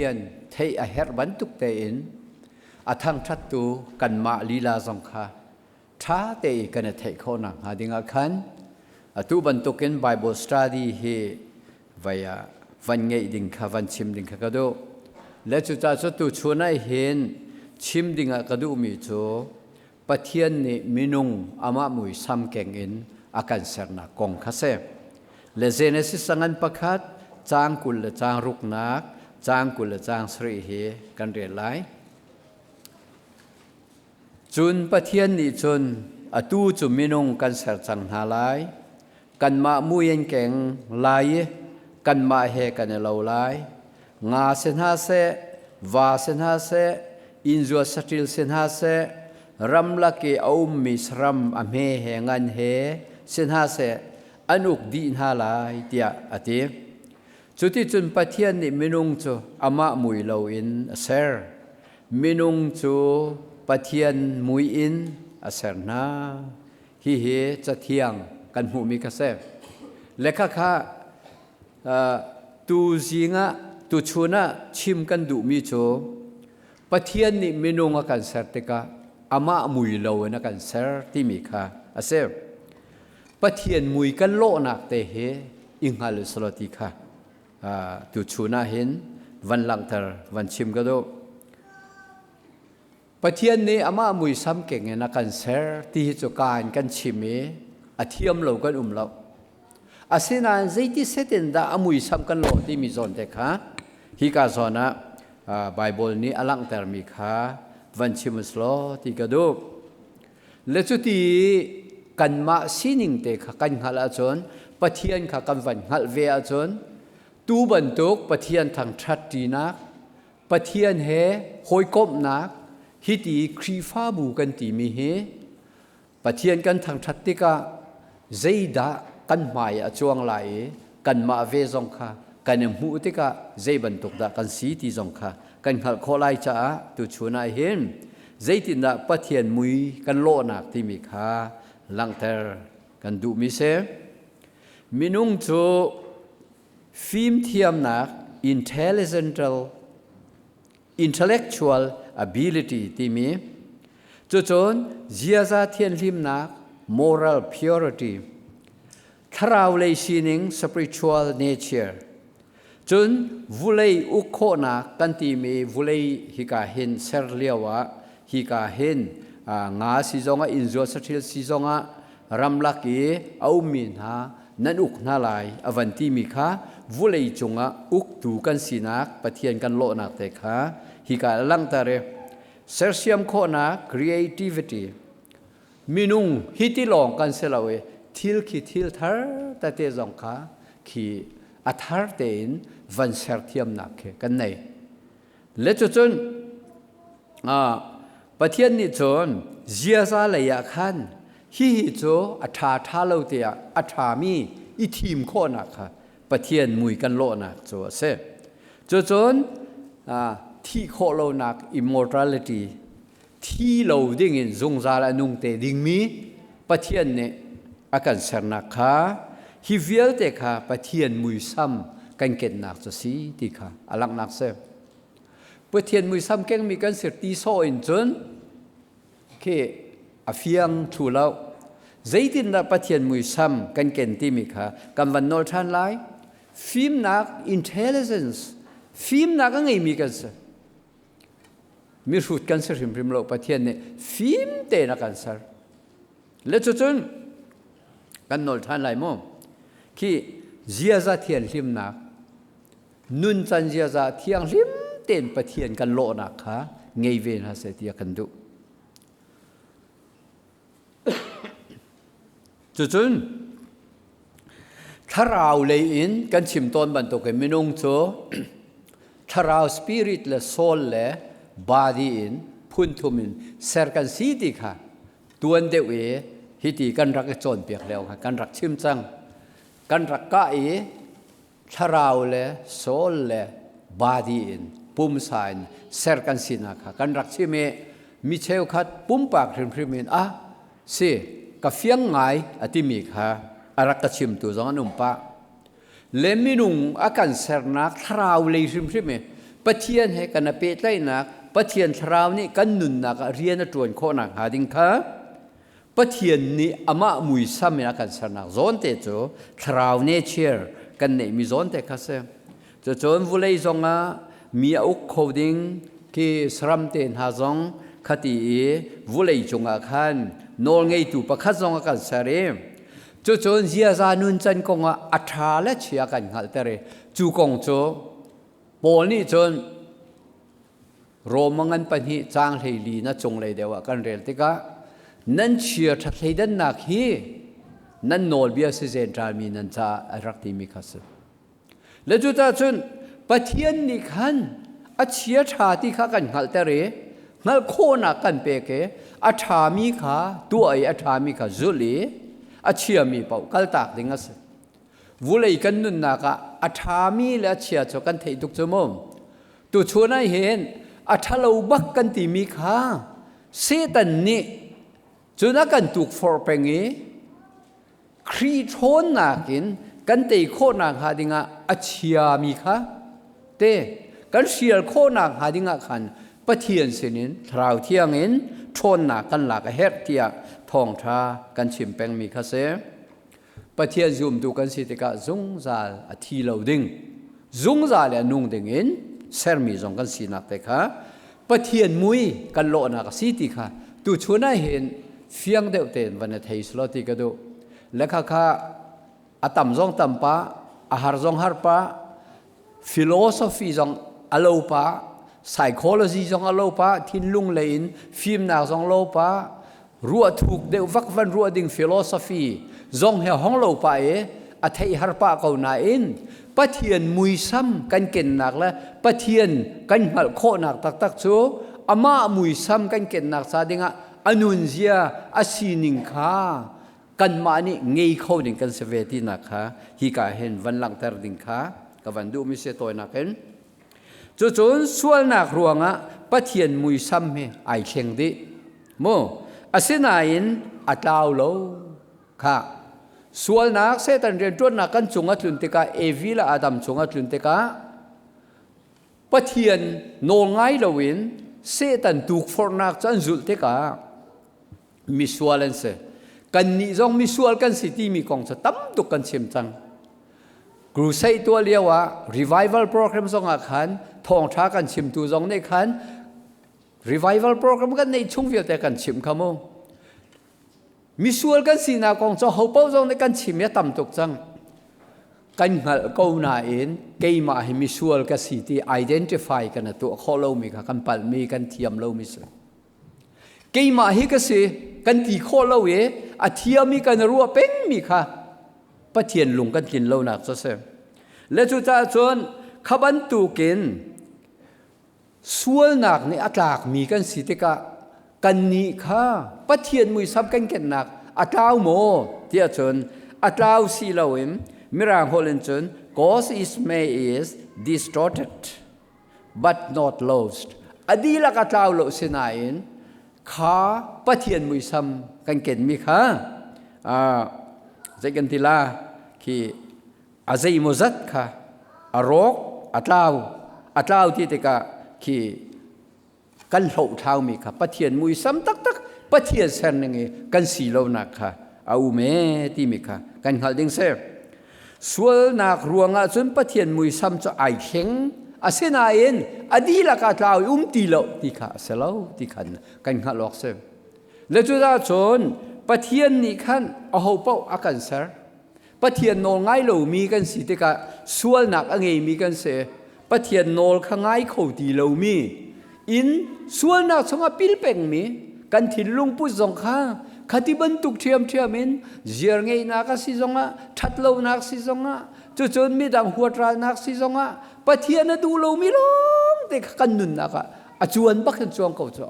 hiền thấy a her bắn tục tệ in a thang thắt tu cần mạ lila dòng kha thá tệ cần thấy khó nặng hà đi ngã khăn a tu bắn tục in Bible study he vậy văn nghệ đình kha văn chim đình kha cái đó lẽ chúng ta cho tu chuan này hiền chim đình cái đó mi cho bắt hiền ni minung ama mui sam keng in akan serna kong khase le Genesis sangan pakhat chang kul le chang ruk nak chang kul le chang sri hi kan re lai chun pathian ni chun atu chu minung kan ser chang ha lai kan ma muyen keng lai kan ma he kan lo lai nga sen ha se va sen ha se injua satil sen ha se ram la ke aum misram ame he ngan he sen ha se anuk din ha lai tia ati chuti chun pathian ni minung chu ama mui lo in aser minung chu pathian mui in aser na hi he chathiang kan hu mi ka se lekha kha tu zinga tu chuna chim kan du mi chu pathian ni minung a kan ser te ka ama mui lo na kan ser ti mi kha aser pathian mui kan lo nak te he inghal soloti kha tu chuna hin van lang thar van chim ga do pathian ni ama mui sam keng na kan ser ti chu kan chimi athiam lo kan lo asina zeiti seten da amui sam kan lo ti mi zon te kha hi ka zona Bible ni alang ter mi kha van chim slo ti ga do le chu ti kan ma sining te kha kan hala chon pathian kha kan van hal ve a chon tu ban tok pathian thang that ti na pathian he hoi kop na hi ti khri fa bu kan ti mi he pathian kan thang that ti ka zeida kan mai a chuang lai kan ma ve zong kha kan mu ti ka zei ban tok da kan si ti zong kha kan hal kho lai cha tu chuna hin zeitin da pathian mui kan lo nak ti mi kha lang ter kan du mi se minung chu phim thiam nak intellectual ability ti mi chu chon zia za thian lim nak moral purity tharau lei sining spiritual nature chun vulei ukho na kan ti mi vulei hi ka hin ser liawa hi ka hin nga si zonga injo sathil si zonga ramlaki aumin ha nanuk na lai avanti mi kha vulei chunga uk tu kan sinak pathian kan lo nak te kha hi ka lang tare sersiam kho na creativity minung hiti long kan selawe thil ki thil thar ta te zong kha khi athar tein van ser thiam nak khe kan nei le chu chun pathian ni chon zia za le ya khan hi chu atha tha lo te atha mi i thim kho na kha pathian mui kan lo nak chu se chu chon thi kho lo nak immortality thi lo ding in zung za la nung te ding mi pathian ne akan ser na kha hi vial te kha pathian mui sam kan ken nak chu si ti kha alak nak se pathian mui sam keng mi kan sir ti so in chun ke afiang thu lo zaitin na pathian mui sam kan ken ti mi kha kam van nol than lai phim nak intelligence phim nak ngai mi kan se mi rut kan ser him lo pathian ne phim te na kan sar le chu chun kan nol than lai mo ki zia za thian lim nak nun chan zia za thiang lim ten pathian kan lo nak kha ngei ven ha se tia kan du chu chun tharau le in kan chim ton ban to ke minung cho tharau spirit le soul le body in phun thumin ser kan si ti kha tuan de we hi ti kan rak chon piak leo kha kan rak chim chang kan rak ka e tharau le soul le body in pum sain ser kan sina kha kan rak chime mi cheu khat pum pak thrim thrimin si ka fiang ngai ati mi kha arak ka chim tu zong anum pa leminung akan sernak tharau le thrim thrim me ปะเทียนให้กันเปตไลนักปะเทียนชราวนี่กันนุนนักเรียนตรวนโคนักหาดิงค่ะปะเทียนนี่อามามุยซ้ำนักกันสนักโซนเตโจชราวเนเชียร์กันเนี่ยมีโซนเตคัสจะโจนวุเลยซงมีอุกโคดิงที่สรัมเตนหาซงคติวุเลยจงอาคันโนลไงตูประคัดซงกันสเรจะโจนเสียจานุนจันกงอัฐาและเชียกันหัลเตเรจูกงโจปอลนี่จนโรมังันปัญหิจางเฮลีนะจงเลยเดียวกันเรียลติกะนั่นเชียร์ทัดเลยดันนักฮีนั่นโนลเบียสิเซนทรามีนั่นจะรักที่มีคัสและจุดท้ายจนปะเทียนนี่ขันอัจเชียชาติข้ากันหัลเตเรงัลโคนักกันเปเกอัฐามีข้าตัวไออัฐามีข้าจุลีอัจเชียมีเป่ากัลตากดิงัสวุเลยกันนุนนักอัฐามีและอัจเชียจกันเทตุกจมตุชวนให้เห็นอัฐาเราบักกันที่มีข้าเสตันนี่จุนักกันตุกฟอร์เปงีครีโทนนักินกันเตโคนักหาดิงอัจเชียมีข้าเตกันเชียร์โคนักหาดิงขันปะเทียนเสนินทราวเที่ยงอินชนนักกันหลักเฮ็ดเตียทองทากันชิมแปงมีข้าเสปะเทียนซุ่มดูกันสิติกะซุงซาอทีเหลาดิงซุงซาเลนุ่งดิงอินเซอร์มีซงกันสีนักเตค่ะปะเทียนมุยกันโลนักสิติค่ะตูชวนให้เห็นเฟียงเดียวเต็นวันเทสโลติกะดูและค่ะอาตัมซงตัมปะอาหารซงหารปะฟิโลโซฟีซงอโลปะpsychology ซงอโลปะทินลุงเลนฟิล์มนักซงโลปะรัวถูกเดวักวันรัวดิ่ง philosophy ซงเฮห้องโลปะอัฐิหารปะเขาหนาอินปะเทียนมุยซ้ำกันเก่นหนักและปะเทียนกันหัลโคหนักตักชูอามามุยซ้ำกันเก่นหนักซาดิงะอนุนเซียอาศีนิงคากันมานี่เงยเข้าดิ่งกันเสวตินักค่ะฮิกาเห็นวันหลังเตอร์ดิ่งค่ะกับวันดูมิเสตัวนักเห็นจุดส่วนนักรวงปะเทียนมุยซ้ำเฮไอเชงดิโมอาศินาอินอัตลาวโลค่ะส่วนนักเสตันเรียนจวนนักกันจงอัตลุนติกาเอวิลาอาดัมจงอัตลุนติกาปะเทียนโนงไงลวินเสตันตุกฟอร์นักจันจุลติกามิสวาเลนเซกันนิจงมิสวาลกันสิที่มีกองจะตั้มตุกันเชื่อมจังกรุใส่ตัวเรียกว่า revival program จงอาคันทองท้ากันเชื่อมตัวจงในคัน revival program กันในช่วงเวลากันเชื่อมขโมมิสวลกันสีนากองจะเขาเป้าจงในกันชิมยต่ำตกจังกันหัลกูนาเองเกี่ยมาให้มิสวลกันสีที่ identify กันตัวข้อเล่ามีกันปัลมีกันเทียมเล่ามิสเกี่ยมาให้กันสิกันที่ข้อเล่าอาเทียมมีกันรัวเป็นมีค่ะปะเทียนลุงกันกินเล่าหนักซะเสียและจุดท้ายจนขบันตูกินส่วนหนักในอัตลากมีกันสิติกะกันนี้ค่ะปะเทียนมุยซับกันเก่นหนักอัตลาวโมเทียจนอัตลาวสีเหลาอิมมิรางโฮเลนจน cause is may is distorted but not lost อดีลักอัตลาวโลสินาอินข้าปะเทียนมุยซับกันเก่นมีค่ะใจกันทีละที่อาศัยมุจัดค่ะอารกอัตลาวที่ติกะที่กันเหล่าเท้ามีค่ะปะเทียนมุยซ้ำตักปะเทียนเส้นนึงกันสีเหล่านักค่ะเอาเมที่มีค่ะกันหัลดิงเซส่วนนักรวงจนปะเทียนมุยซ้ำจะไอเข่งอาเซนาเอ็นอดีลักอัตลาวตีเหล่าที่ค่ะเสลาที่ขันกันหัลล็อกเซและจุดาจนปะเทียนนี่ขันเอาหัวเป้าอากันเซปะเทียนโนลง่ายเหล่ามีกันสิติกะส่วนนักอังเงมีกันเสปะเทียนโนลข้างง่ายเขาตีเหล่ามีอินส่วนนักสงปิลเป็งมีกันถิ่นลุงปุจงข้าขัดบันตุกเทียมอินเจียร์ไงนักสิจงทัดเหล่านักสิจงจนมีดังหัวตรานักสิจงปะเทียนดูเหล่ามีล้มแต่กันนุนนักจวนบักจวนเขาจะ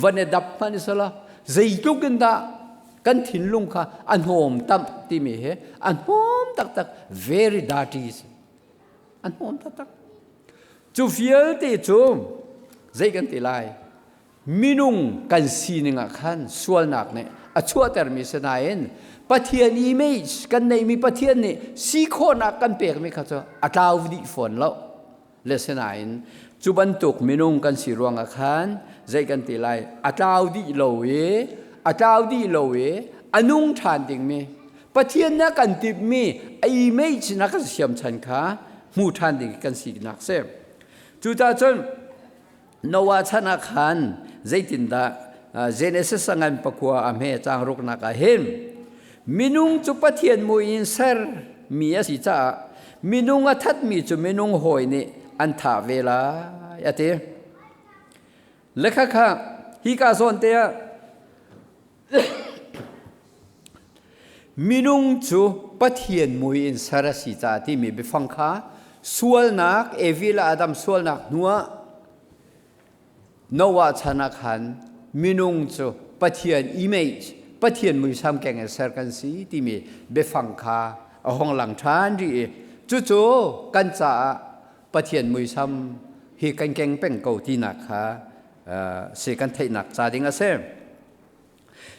วันนี้ดับมันสละใจตุกันดากันถิ่นลุงข้าอันหอมตั้มที่มีเหอันหอมตัก very dirty อันหอมตักจูเฟียลที่จูใจกันที่ไรมินุงกันสีนึงขันส่วนนักเนี่ยชั่วแต่มีเสนาเองปะเทียนอิเมจกันในมีปะเทียนนี่สีโคนักกันเปียกไม่เข้าใจอัตลาวดีฝนแล้ว เลสนายจุบันตุกมินุงกันสีรวงอาคารใจกันตีไลอาจาวดีโลเวอาจาวดีโลเวอนุงทานดิ่งมีปะเทียนนักกันติดมีไอไม่ชนะกันเสียมชันขามูทานดิ่งกันสีนักเสพจุดาจนนวาชนาคารใจตินดาเจเนสสังกันปะกัวอเมจางรุกนักเห็นมินุงจุปะเทียนมูอินเซอร์มีสิจ้ามินุงอัฐมีจุมินุงหอยนี่อันท่าเวลาอะเตเล็กค่ะฮิกาโซนเตียมินุงจูปะเทียนมุยอินสารสิจาที่มีไปฟังค่ะส่วนนักเอวิลาอดัมส่วนนักนัวนวาชนาคันมินุงจูปะเทียนอิเมจปะเทียนมุยซ้ำแกงเสรกันสีที่มีไปฟังค่ะห้องหลังทานดีจู่ๆกันจะปะเทียนมุยซ้ำฮีกันแกงเป็นเกาที่นักค่ะเสกันเทนักจาดิงอาเซม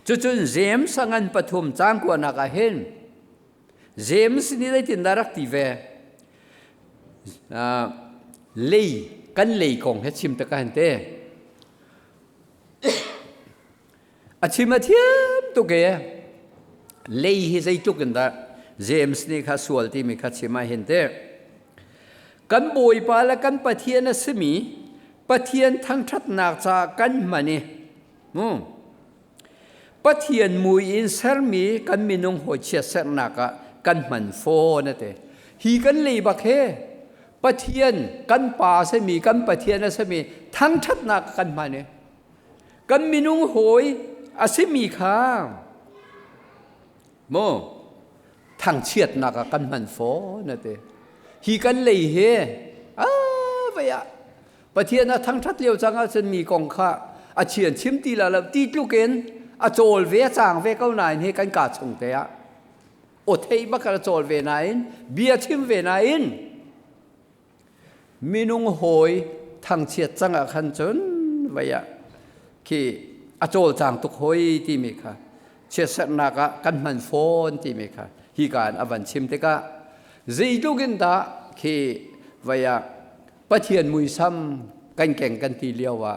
จู่ๆเจมส์สังกันปฐุมจางกว่านักเห็นเจมส์นี่ได้ตินดารักทีเวเล่กันเล่กงเฮชิมตะกันเตอาชิมเทียบตุกเกเล่ฮิใจตุกันดาเจมส์นี่ข้าสวลที่มีข้าชิมาเห็นเตกันบอยปาละกันปะเทียนสมีปะเทียนทั้งทัดนักจากกันมานี่ปะเทียนมุยอินเซอร์มีกันมีนงหัวเชียเซนักกันมันโฟนั่นเองฮีกันเลยบักเฮปะเทียนกันป่าเสมีกันปะเทียนเสมีทั้งทัดนักกันมานี่กันมีนงหอยอาเสมีข้างทั้งเชียดนักกันมันโฟนั่นเองฮีกันเลยเฮไปอะปะเทียนทั้งทัดเลียวจังอาเสมีกองข้าอาเชียนชิมตีละตีลูกเกนอาโจลเวจางเวเก้านายให้กันกาดส่งเตะอดให้บักกระโจลเวนายเบียชิมเวนายมีนุ่งหอยทางเชียดจังขันจนไว้อะที่อาโจลจางตุกหอยที่มีค่ะเชียดสักนักกันมันโฟนที่มีค่ะฮีการอวันชิมเตกะจีลูกินตาที่ไว้อะปะเทียนมุยซ้ำกันแข่งกันตีเลียวว่า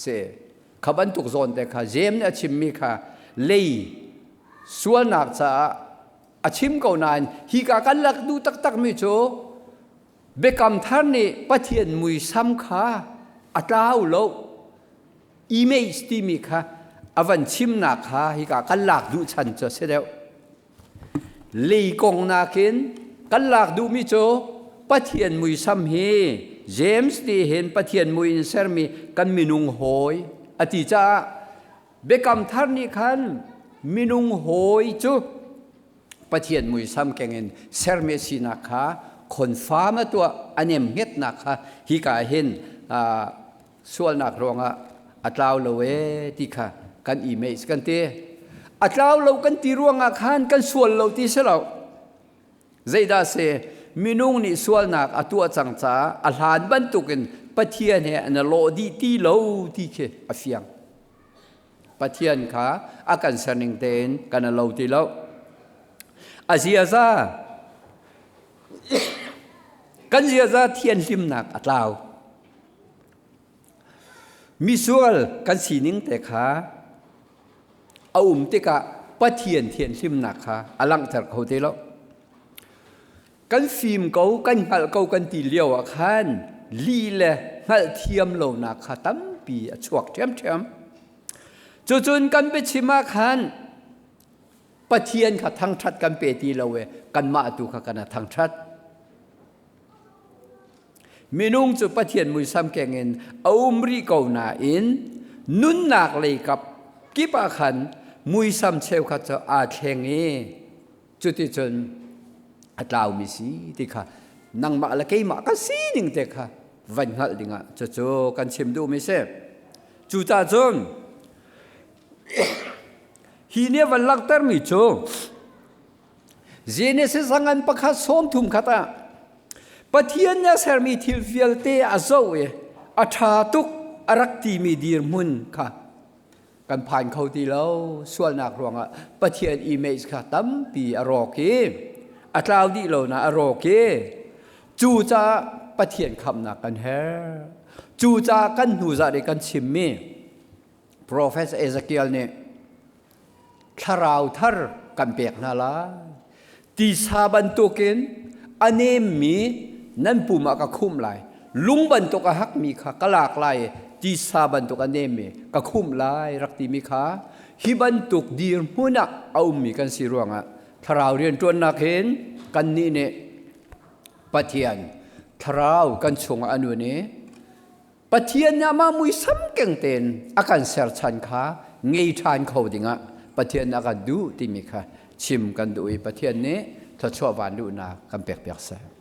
เสขบันตุกโซนแต่ค่ะเจมเนี่ยชิมมีค่ะเลยส่วนนักจะอาชิมเก่านานฮีกากันลักดูตักมิโจเบกำท่านนี่ปะเทียนมุยซ้ำค่ะอัตราโลอีเมจที่มีค่ะอวันชิมนักค่ะฮีกากันลักดูฉันจะเสด็จเลยกงนักินกันลักดูมิโจปะเทียนมุยซ้ำเฮเจมส์ที่เห็นปะเทียนมุยอินเซอร์มีกันมีนุงหอยอธิจ้าเบกำท่านนี่คันมินุงหอยจูปะเทียนมุยซ้ำแกงเงินเซอร์เมซีนักค่ะคนฟ้ามาตัวอันเนมเฮ็ดนักค่ะฮิกาเห็นส่วนนักรองอัตราโลเวที่ค่ะกันอีเมจกันเตอัตราโลกันตีรวงอาคารกันส่วนโลที่เสลาใจดาเซมินุงนี่ส่วนนักอตัวจังจ้าอาหารบรรทุกันปะเทียนเนี่ยอันโลดีที่โลที่เคอเฟียงปะเทียนขาอาการสนิงเตนกันโลที่โลอาเซียซากันเซียซาเทียนริมนักอัตลาวมิส่วนกันสีนิงแต่ขาเอาติกะปะเทียนริมนักขาอลังจากเขาที่โลกันฟิล์มเขากันหัลเขากันตีเลี้ยวอาคารลีเล่หัลเทียมโลนักขาตั้มปีชวกเทียมจนกันไปชิมาคันปะเทียนขาทางชัดกันเปตีเราเวกันมาตุขกันทางชัดมีนุ่งจุปะเทียนมุยซ้ำแกงเงินเอามรีเกาหนาอินนุนนักเลยกับกิปะขันมุยซ้ำเชลขัดจะอาแข่งเอจุดที่จนอัตลาวมิสีที่ค่ะนังมาละเกยมาก็สีหนึ่งเด็กค่ะวันหัดดิ่งอ่ะจะกันชิมดูไม่เซ่จุดตาจนฮีเนี่ยวันลักเตอร์มิโจเจเนสสังกันปะคัดส้มทุ่มขัดอ่ะปะเทียนเนี่ยเสมีทิลฟิลเตอาโซเออัฐาตุกอรักตีมีดีร์มุนค่ะกันผ่านเขาที่แล้วส่วนนักรวงอ่ะปะเทียนอีเมจค่ะตั้มปีอรอเกอัตราดีเรานะอรอเกจูจะ ปะเทียนคำนักกันเฮจูจากันหูจะได้กันชิมมีProfessor Ezekiel เนี่ยทาราวทาร์กันเปียกนาลาตีซาบันตุกินอันเนมีนั่นปูมากะคุ้มไหลลุงบันตุกะฮักมีค่ะกะลากไหลตีซาบันตุกอันเนมีกะคุ้มไหลรักตีมีค่ะฮิบันตุกดีร์มุนักเอามีกันสิรวงอ่ะทาราวเรียนตัวนักเห็นกันนี่เนี่ยปะเทียนทาราวกันชงอนุเนี่ยปะเทียนเนี่ยมามุยซ้ำเก่งเต็นอาการเสียชันขาเงยทานเขาดิ่งอ่ะปะเทียนอาการดูที่มีค่ะชิมกันดูปะเทียนนี้ถ้าชอบวันดูนะกันเปียกๆแสบ